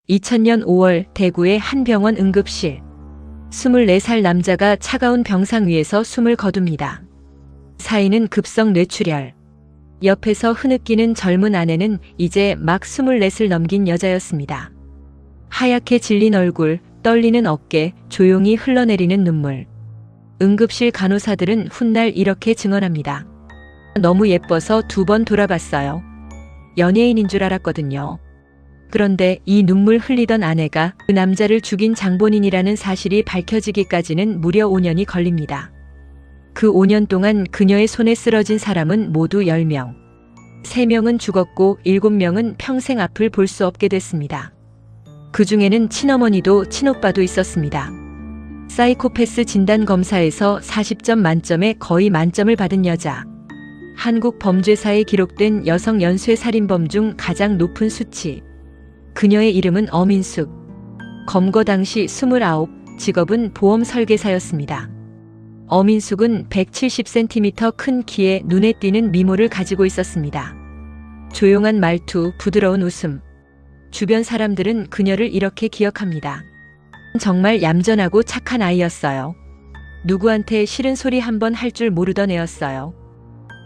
2000년 5월 대구의 한 병원 응급실. 24살 남자가 차가운 병상 위에서 숨을 거둡니다. 사인은 급성 뇌출혈. 옆에서 흐느끼는 젊은 아내는 이제 막 24을 넘긴 여자였습니다. 하얗게 질린 얼굴, 떨리는 어깨, 조용히 흘러내리는 눈물. 응급실 간호사들은 훗날 이렇게 증언합니다. 너무 예뻐서 2번 돌아봤어요. 연예인인 줄 알았거든요. 그런데 이 눈물 흘리던 아내가 그 남자를 죽인 장본인이라는 사실이 밝혀지기까지는 무려 5년이 걸립니다. 그 5년 동안 그녀의 손에 쓰러진 사람은 모두 10명. 3명은 죽었고 7명은 평생 앞을 볼 수 없게 됐습니다. 그 중에는 친어머니도 친오빠도 있었습니다. 사이코패스 진단검사에서 40점 만점에 거의 만점을 받은 여자. 한국 범죄사에 기록된 여성 연쇄 살인범 중 가장 높은 수치. 그녀의 이름은 엄인숙. 검거 당시 29, 직업은 보험 설계사였습니다. 엄인숙은 170cm 큰 키에 눈에 띄는 미모를 가지고 있었습니다. 조용한 말투, 부드러운 웃음. 주변 사람들은 그녀를 이렇게 기억합니다. 정말 얌전하고 착한 아이였어요. 누구한테 싫은 소리 한번 할 줄 모르던 애였어요.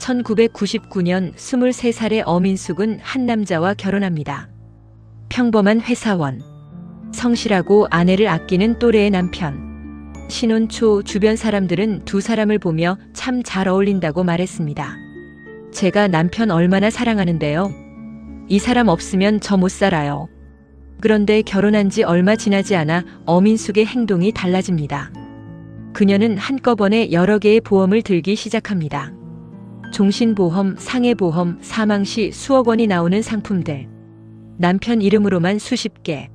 1999년 23살의 엄인숙은 한 남자와 결혼합니다. 평범한 회사원. 성실하고 아내를 아끼는 또래의 남편. 신혼 초 주변 사람들은 두 사람을 보며 참 잘 어울린다고 말했습니다. 제가 남편 얼마나 사랑하는데요. 이 사람 없으면 저 못 살아요. 그런데 결혼한 지 얼마 지나지 않아 엄인숙의 행동이 달라집니다. 그녀는 한꺼번에 여러 개의 보험을 들기 시작합니다. 종신보험, 상해보험, 사망 시 수억 원이 나오는 상품들. 남편 이름으로만 수십 개.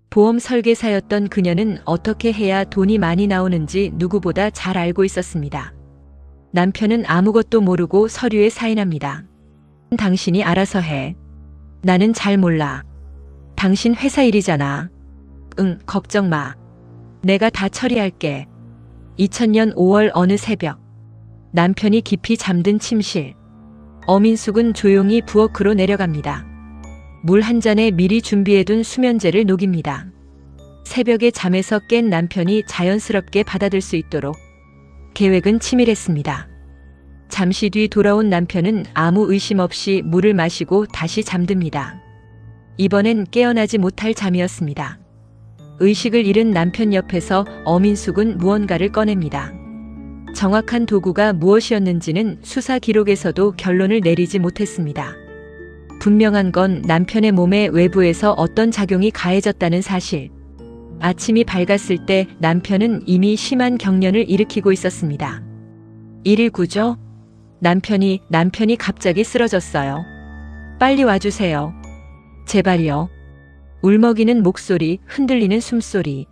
보험 설계사였던 그녀는 어떻게 해야 돈이 많이 나오는지 누구보다 잘 알고 있었습니다. 남편은 아무것도 모르고 서류에 사인합니다. 당신이 알아서 해. 나는 잘 몰라. 당신 회사 일이잖아. 응, 걱정 마. 내가 다 처리할게. 2000년 5월 어느 새벽. 남편이 깊이 잠든 침실. 엄인숙은 조용히 부엌으로 내려갑니다. 물 한 잔에 미리 준비해둔 수면제를 녹입니다. 새벽에 잠에서 깬 남편이 자연스럽게 받아들 수 있도록 계획은 치밀했습니다. 잠시 뒤 돌아온 남편은 아무 의심 없이 물을 마시고 다시 잠듭니다. 이번엔 깨어나지 못할 잠이었습니다. 의식을 잃은 남편 옆에서 엄인숙은 무언가를 꺼냅니다. 정확한 도구가 무엇이었는지는 수사 기록에서도 결론을 내리지 못했습니다. 분명한 건 남편의 몸에 외부에서 어떤 작용이 가해졌다는 사실. 아침이 밝았을 때 남편은 이미 심한 경련을 일으키고 있었습니다. 119죠? 남편이 갑자기 쓰러졌어요. 빨리 와주세요. 제발요. 울먹이는 목소리, 흔들리는 숨소리.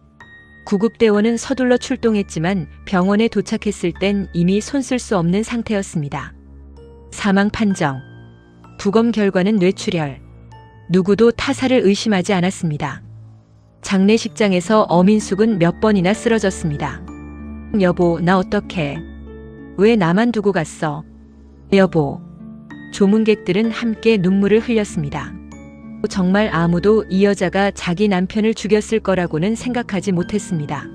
구급대원은 서둘러 출동했지만 병원에 도착했을 땐 이미 손쓸 수 없는 상태였습니다. 사망 판정. 부검 결과는 뇌출혈. 누구도 타살을 의심하지 않았습니다. 장례식장에서 엄인숙은 몇 번이나 쓰러졌습니다. 여보, 나 어떡해. 왜 나만 두고 갔어? 여보. 조문객들은 함께 눈물을 흘렸습니다. 정말 아무도 이 여자가 자기 남편을 죽였을 거라고는 생각하지 못했습니다.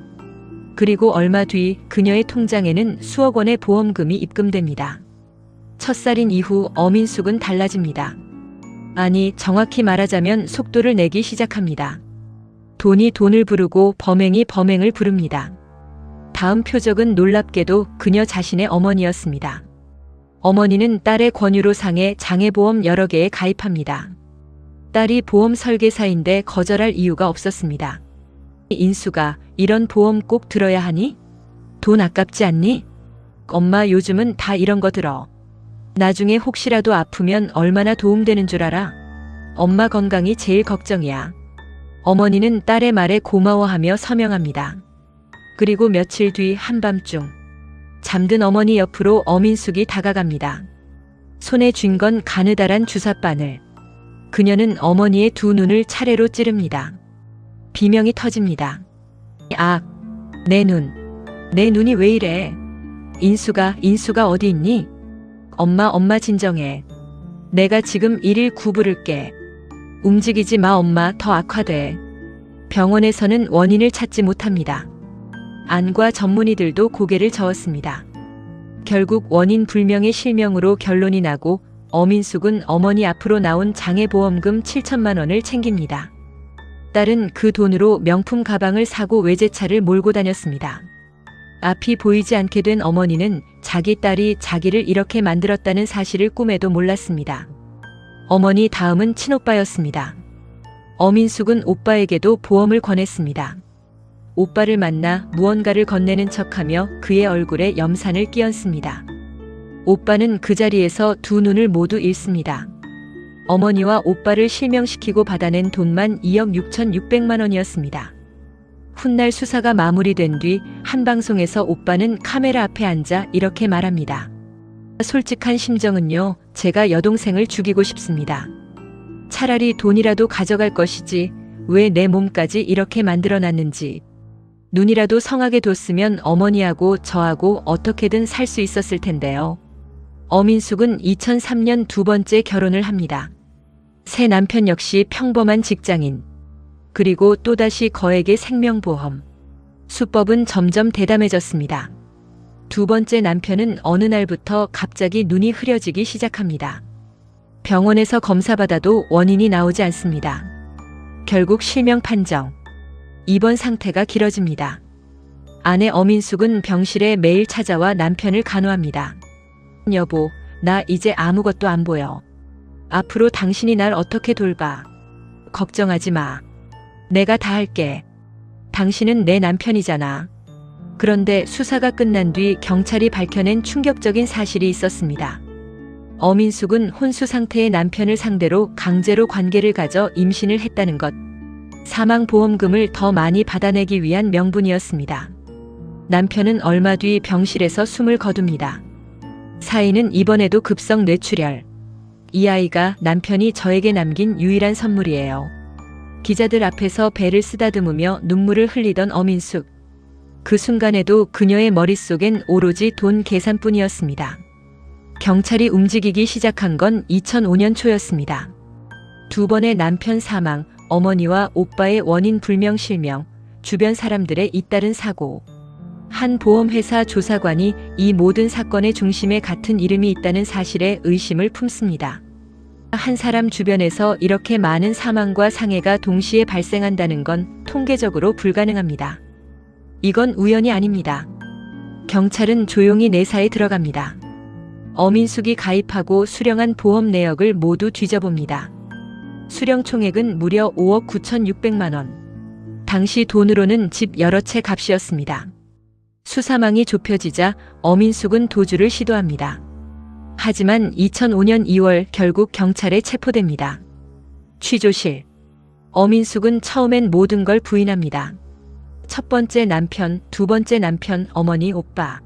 그리고 얼마 뒤 그녀의 통장에는 수억 원의 보험금이 입금됩니다. 첫살인 이후 엄인숙은 달라집니다. 아니, 정확히 말하자면 속도를 내기 시작합니다. 돈이 돈을 부르고 범행이 범행을 부릅니다. 다음 표적은 놀랍게도 그녀 자신의 어머니였습니다. 어머니는 딸의 권유로 상해 장애보험 여러 개에 가입합니다. 딸이 보험 설계사인데 거절할 이유가 없었습니다. 인수가 이런 보험 꼭 들어야 하니? 돈 아깝지 않니? 엄마 요즘은 다 이런 거 들어. 나중에 혹시라도 아프면 얼마나 도움되는 줄 알아? 엄마 건강이 제일 걱정이야. 어머니는 딸의 말에 고마워하며 서명합니다. 그리고 며칠 뒤 한밤중 잠든 어머니 옆으로 엄인숙이 다가갑니다. 손에 쥔 건 가느다란 주사바늘. 그녀는 어머니의 두 눈을 차례로 찌릅니다. 비명이 터집니다. 아, 내 눈. 내 눈이 왜 이래? 인수가 어디 있니? 엄마 진정해. 내가 지금 119 부를게. 움직이지 마 엄마, 더 악화돼. 병원에서는 원인을 찾지 못합니다. 안과 전문의들도 고개를 저었습니다. 결국 원인 불명의 실명으로 결론이 나고 어민숙은 어머니 앞으로 나온 장애보험금 7천만 원을 챙깁니다. 딸은 그 돈으로 명품 가방을 사고 외제차를 몰고 다녔습니다. 앞이 보이지 않게 된 어머니는 자기 딸이 자기를 이렇게 만들었다는 사실을 꿈에도 몰랐습니다. 어머니 다음은 친오빠였습니다. 어민숙은 오빠에게도 보험을 권했습니다. 오빠를 만나 무언가를 건네는 척하며 그의 얼굴에 염산을 끼얹습니다. 오빠는 그 자리에서 두 눈을 모두 잃습니다. 어머니와 오빠를 실명시키고 받아낸 돈만 2억 6,600만 원이었습니다. 훗날 수사가 마무리된 뒤 한 방송에서 오빠는 카메라 앞에 앉아 이렇게 말합니다. 솔직한 심정은요, 제가 여동생을 죽이고 싶습니다. 차라리 돈이라도 가져갈 것이지 왜 내 몸까지 이렇게 만들어놨는지. 눈이라도 성하게 뒀으면 어머니하고 저하고 어떻게든 살 수 있었을 텐데요. 어민숙은 2003년 두 번째 결혼을 합니다. 새 남편 역시 평범한 직장인. 그리고 또다시 거액의 생명보험. 수법은 점점 대담해졌습니다. 두 번째 남편은 어느 날부터 갑자기 눈이 흐려지기 시작합니다. 병원에서 검사받아도 원인이 나오지 않습니다. 결국 실명 판정. 입원 상태가 길어집니다. 아내 어민숙은 병실에 매일 찾아와 남편을 간호합니다. 여보, 나 이제 아무것도 안 보여. 앞으로 당신이 날 어떻게 돌봐. 걱정하지 마. 내가 다 할게. 당신은 내 남편이잖아. 그런데 수사가 끝난 뒤 경찰이 밝혀낸 충격적인 사실이 있었습니다. 어민숙은 혼수 상태의 남편을 상대로 강제로 관계를 가져 임신을 했다는 것. 사망보험금을 더 많이 받아내기 위한 명분이었습니다. 남편은 얼마 뒤 병실에서 숨을 거둡니다. 사인은 이번에도 급성 뇌출혈. 이 아이가 남편이 저에게 남긴 유일한 선물이에요. 기자들 앞에서 배를 쓰다듬으며 눈물을 흘리던 어민숙. 그 순간에도 그녀의 머릿속엔 오로지 돈 계산뿐이었습니다. 경찰이 움직이기 시작한 건 2005년 초였습니다. 두 번의 남편 사망, 어머니와 오빠의 원인 불명 실명, 주변 사람들의 잇따른 사고. 한 보험회사 조사관이 이 모든 사건의 중심에 같은 이름이 있다는 사실에 의심을 품습니다. 한 사람 주변에서 이렇게 많은 사망과 상해가 동시에 발생한다는 건 통계적으로 불가능합니다. 이건 우연이 아닙니다. 경찰은 조용히 내사에 들어갑니다. 어민숙이 가입하고 수령한 보험 내역을 모두 뒤져봅니다. 수령 총액은 무려 5억 9,600만 원. 당시 돈으로는 집 여러 채 값이었습니다. 수사망이 좁혀지자 어민숙은 도주를 시도합니다. 하지만 2005년 2월 결국 경찰에 체포됩니다. 취조실. 어민숙은 처음엔 모든 걸 부인합니다. 첫 번째 남편, 두 번째 남편, 어머니, 오빠.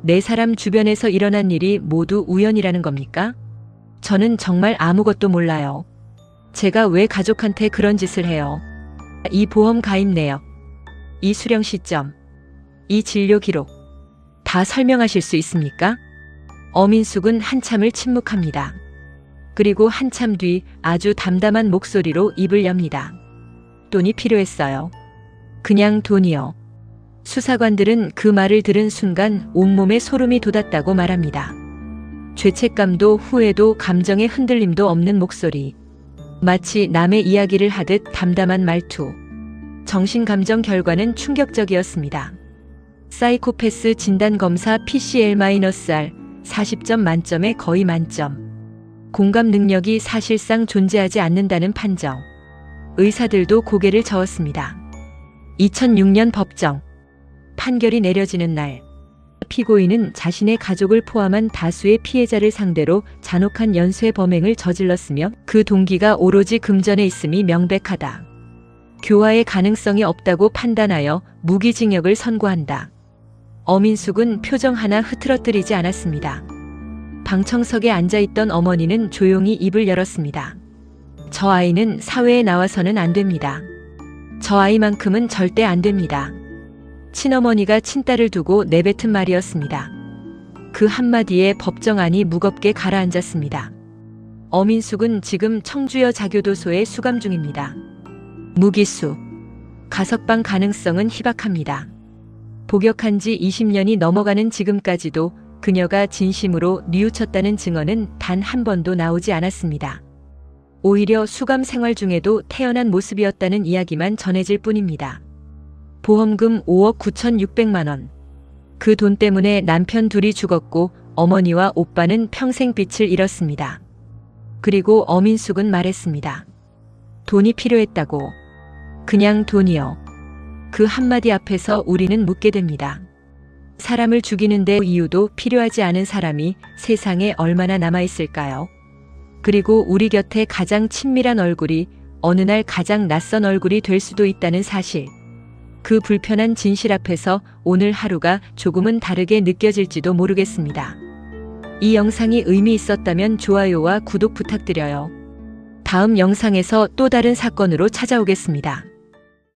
네 사람 주변에서 일어난 일이 모두 우연이라는 겁니까? 저는 정말 아무것도 몰라요. 제가 왜 가족한테 그런 짓을 해요? 이 보험 가입 내역, 이 수령 시점, 이 진료 기록 다 설명하실 수 있습니까? 어민숙은 한참을 침묵합니다. 그리고 한참 뒤 아주 담담한 목소리로 입을 엽니다. 돈이 필요했어요. 그냥 돈이요. 수사관들은 그 말을 들은 순간 온몸에 소름이 돋았다고 말합니다. 죄책감도 후회도 감정의 흔들림도 없는 목소리. 마치 남의 이야기를 하듯 담담한 말투. 정신감정 결과는 충격적이었습니다. 사이코패스 진단검사 PCL-R 40점 만점에 거의 만점. 공감 능력이 사실상 존재하지 않는다는 판정. 의사들도 고개를 저었습니다. 2006년 법정. 판결이 내려지는 날. 피고인은 자신의 가족을 포함한 다수의 피해자를 상대로 잔혹한 연쇄 범행을 저질렀으며 그 동기가 오로지 금전에 있음이 명백하다. 교화의 가능성이 없다고 판단하여 무기징역을 선고한다. 어민숙은 표정 하나 흐트러뜨리지 않았습니다. 방청석에 앉아있던 어머니는 조용히 입을 열었습니다. 저 아이는 사회에 나와서는 안 됩니다. 저 아이만큼은 절대 안 됩니다. 친어머니가 친딸을 두고 내뱉은 말이었습니다. 그 한마디에 법정안이 무겁게 가라앉았습니다. 어민숙은 지금 청주여 자교도소에 수감 중입니다. 무기수. 가석방 가능성은 희박합니다. 복역한 지 20년이 넘어가는 지금까지도 그녀가 진심으로 뉘우쳤다는 증언은 단 한 번도 나오지 않았습니다. 오히려 수감 생활 중에도 태연한 모습이었다는 이야기만 전해질 뿐입니다. 보험금 5억 9,600만 원. 그 돈 때문에 남편 둘이 죽었고 어머니와 오빠는 평생 빚을 잃었습니다. 그리고 어민숙은 말했습니다. 돈이 필요했다고. 그냥 돈이요. 그 한마디 앞에서 우리는 묻게 됩니다. 사람을 죽이는데 이유도 필요하지 않은 사람이 세상에 얼마나 남아있을까요? 그리고 우리 곁에 가장 친밀한 얼굴이 어느 날 가장 낯선 얼굴이 될 수도 있다는 사실. 그 불편한 진실 앞에서 오늘 하루가 조금은 다르게 느껴질지도 모르겠습니다. 이 영상이 의미 있었다면 좋아요와 구독 부탁드려요. 다음 영상에서 또 다른 사건으로 찾아오겠습니다.